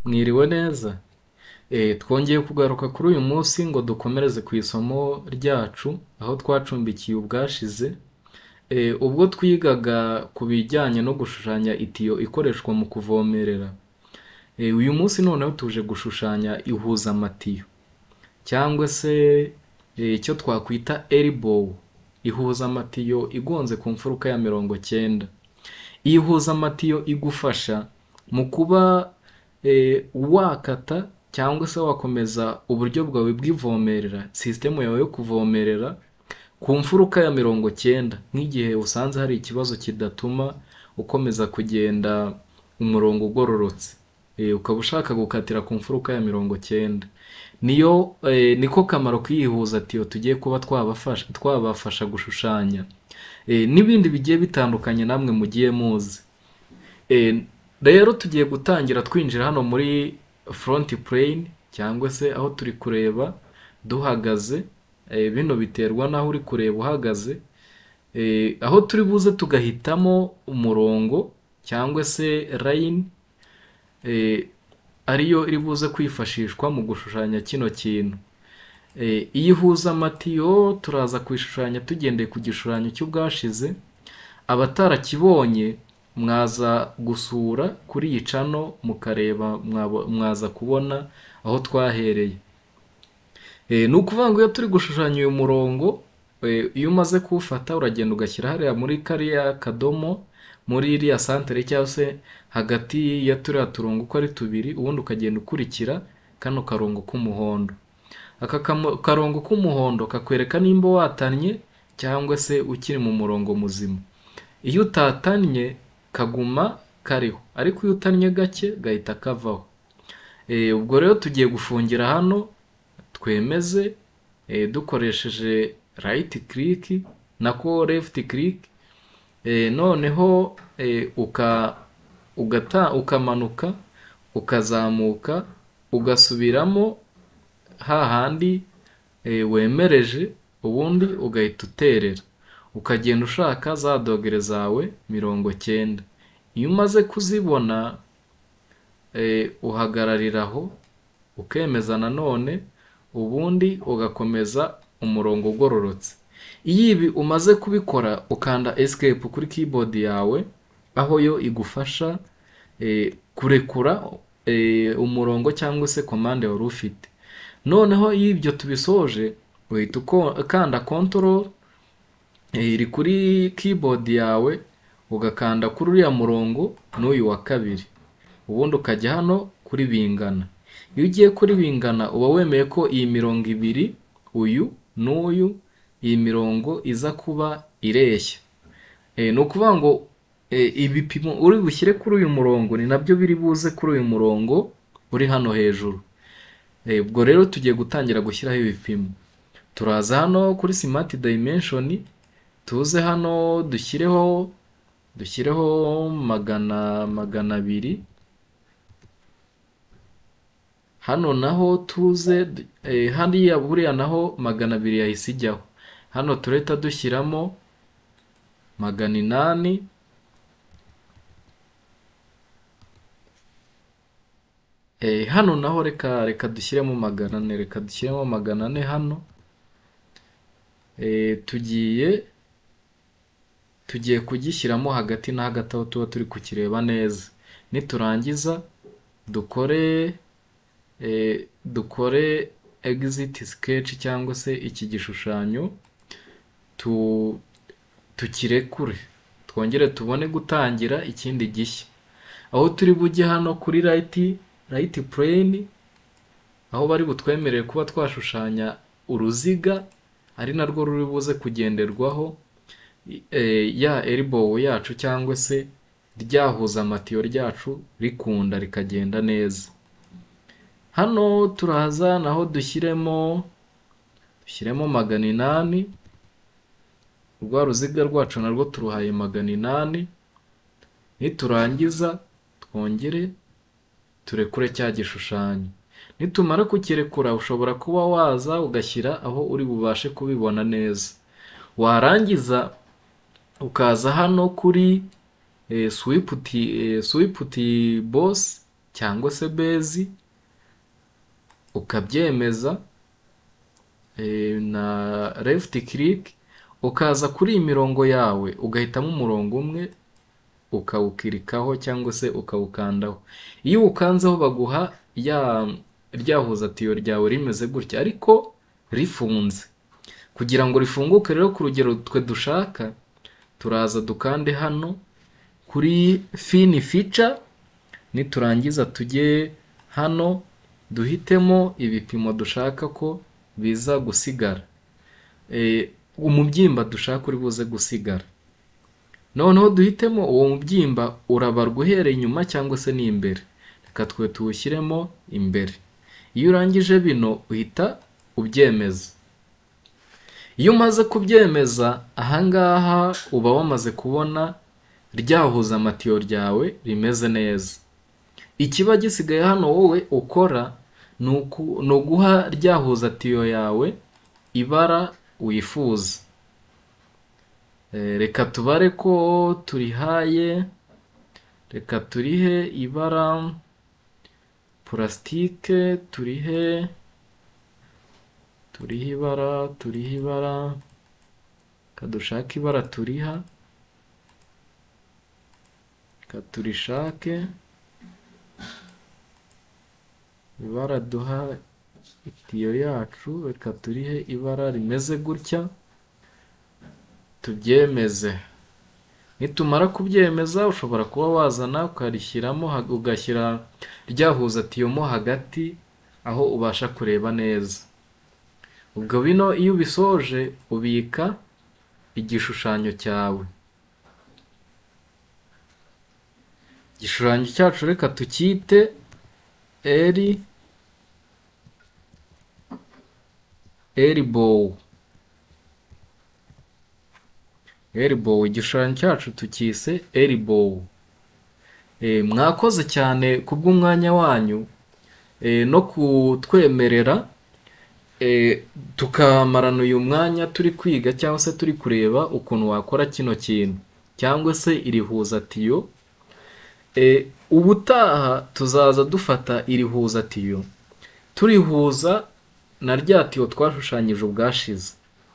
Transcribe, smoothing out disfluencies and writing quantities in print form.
Mwiriwe neza. Twongeye kugaruka kuri uyu munsi ngo dukomereze ku isomo ryacu aho twacumbikiye ubwashize. Ubwo twigaga ku bijyanye no gushushanya itiyo ikoreshwa mu kuvomerera. Uyu munsi noneho tuje gushushanya ihuzamatiyo cyangwa se icyo twakwita elbow. Ihuzamatiyo igonze ku mfuruka ya 90. Iyi huzamatiyo igufasha mu kuba wakata cyangwa se wakomeza uburyo bwawe bw'ivomerera, sisitemu yawe yo kuvomerera ku mfuruka ya 90, nk'igihe usanze hari ikibazo kidatuma ukomeza kugenda umurongo ugororotse. Ukaba ushaka gukatira ku mfuruka ya 90. Niko kamaro k'iyihuzatiyo tugiye kuba twabafasha gushushanya. N'ibindi bigiye bitandukanye namwe mugiye muzi. Rero tugiye gutangira twinjira hano muri front plane cyangwa se aho turi kureba duhagaze. Bino biterwa naho uri kureba uhagaze. Aho turi buze tugahitamo umurongo cyangwa se line ariyo iri buze kwifashishwa mu gushushanya kino kintu. Iyi huzamatiyo turaza kuyishushanya tugendeye ku gishushanyo cy'ubwashize. Abatarakibonye mwaza gusura kuri iyi cano mukareba, mwaza kubona aho twahereye. Ni ukuvuga ngo iyo turi gushushanya uyu murongo, iyo umaze kuwufata uragenda ugashyira hariya muri kariya kadomo, muri iriya santere cyangwa se hagati ya turiya turongo uko ari tubiri, ubundi ukagenda ukurikira kano karongo k'umuhondo. Aka karongo k'umuhondo kakwereka nimba watannye cyangwa se ukiri mu murongo muzima. Iyo utatannye kaguma kariho, ariko iyo utannye gake gahita kavaho. Ubwo rero tugiye gufungira hano, twemeze dukoresheje right click nako left click. Noneho ukamanuka, ukazamuka, ugasubiramo hahandi wemereje, ubundi ugahita uterera, ukagenda ushaka za dogere zawe 90. Iyo umaze kuzibona uhagarariraho, ukemeza nanone, ubundi ugakomeza umurongo ugororotse. Iyo ibi umaze kubikora ukanda escape kuri keyboard yawe, aho yo igufasha kurekura umurongo cyangwa se commande wari ufite. Noneho iyo ibyo tubisoje uhita ukanda control iri kuri keyboard yawe, ugakanda kuri uriya murongo n'uyu wa kabiri, ubundi ukajya hano kuri bingana. Iyo ugiye kuri bingana uba wemeye ko iyi mirongo ibiri, uyu n'uyu, iyi mirongo iza kuba ireshya. Ni ukuvuga ngo ibipimo uri bushyire kuri uyu murongo ni nabyo biri buze kuri uyu murongo uri hano hejuru. Ubwo rero tugiye gutangira gushyiraho ibipimo. Turaza hano kuri smart dimension, tuze hano dushyireho 200. Hano naho tuze hariya buriya naho 200 yahise ijyaho. Hano tureta dushyiramo 800. Hano naho reka dushyiremo 400. Reka dushyiremo 400 hano. Tugiye kugishyiramo hagati na hagati aho tuba turi kukireba neza. Niturangiza dukore exit sketch cyangwa se iki gishushanyo tukirekure, twongere tubone gutangira ikindi gishya. Aho turi bujye hano kuri right plane, aho bari butwemerere kuba twashushanya uruziga ari narwo ruri buze kugenderwaho ya elbow yacu cyangwa se ryahuza amatiyo ryacu rikunda rikagenda neza. Hano turaza naho dushyiremo 800. Rwa ruziga rwacu narwo turuhaye 800. Niturangiza twongere turekure cya gishushanyo. Nitumara kukirekura ushobora kuba waza ugashyira aho uri bubashe kubibona neza. Warangiza ukaza hano kuri swift boss cyangwa se bezi, ukabyemeza na left click, ukaza kuri iyi mirongo yawe ugahitamo umurongo umwe ukawukirikaho cyangwa se ukawukandaho. Iyo ukanzeho baguha ryahuzatiyo ryawe rimeze gutya ariko rifunze. Kugira ngo rifunguke rero ku rugero twe dushaka, turaza dukande hano kuri fin feature, niturangiza tujye hano duhitemo ibipimo dushaka ko biza gusigara, umubyimba dushaka uri buze gusigara. Noneho duhitemo uwo mubyimba urabarwa uhereye inyuma cyangwa se ni imbere. Reka twe tuwushyiremo imbere. Iyo urangije bino uhita ubyemeza. Iyo umaze kubyemeza, ahangaha uba wamaze kubona ryahuza amatiyo ryawe rimeze neza. Ikiba gisigaye hano wowe ukora ni uguha ryahuza tiyo yawe ibara wifuza. Reka tubare ko turihaye, reka turihe ibara plastique, turihe ibara, kadushaka ibara turiha, katurishake ibara duha itiyo yacu, reka turihe ibara rimeze gutya, tubyemeze. Nitumara kubyemeza ushobora kuba wazana ukarishyiramo, ugashyira ryahuza tiyo mo hagati aho ubasha kureba neza. Ubwo bino iyo ubisoje ubika igishushanyo cyawe. Igishushanyo cyacu reka tukite elbow. Igishushanyo cyacu tukise elbow. Mwakoze cyane kubw'umwanya wanyu no kutwemerera tukamarana uyu mwanya turi kwiga cyangwa se turi kureba ukuntu wakora kino kintu cyangwa se irihuza tiyo. Ubutaha tuzaza dufata irihuza tiyo turihuza na rya tiyo twashushanyije ubwashize.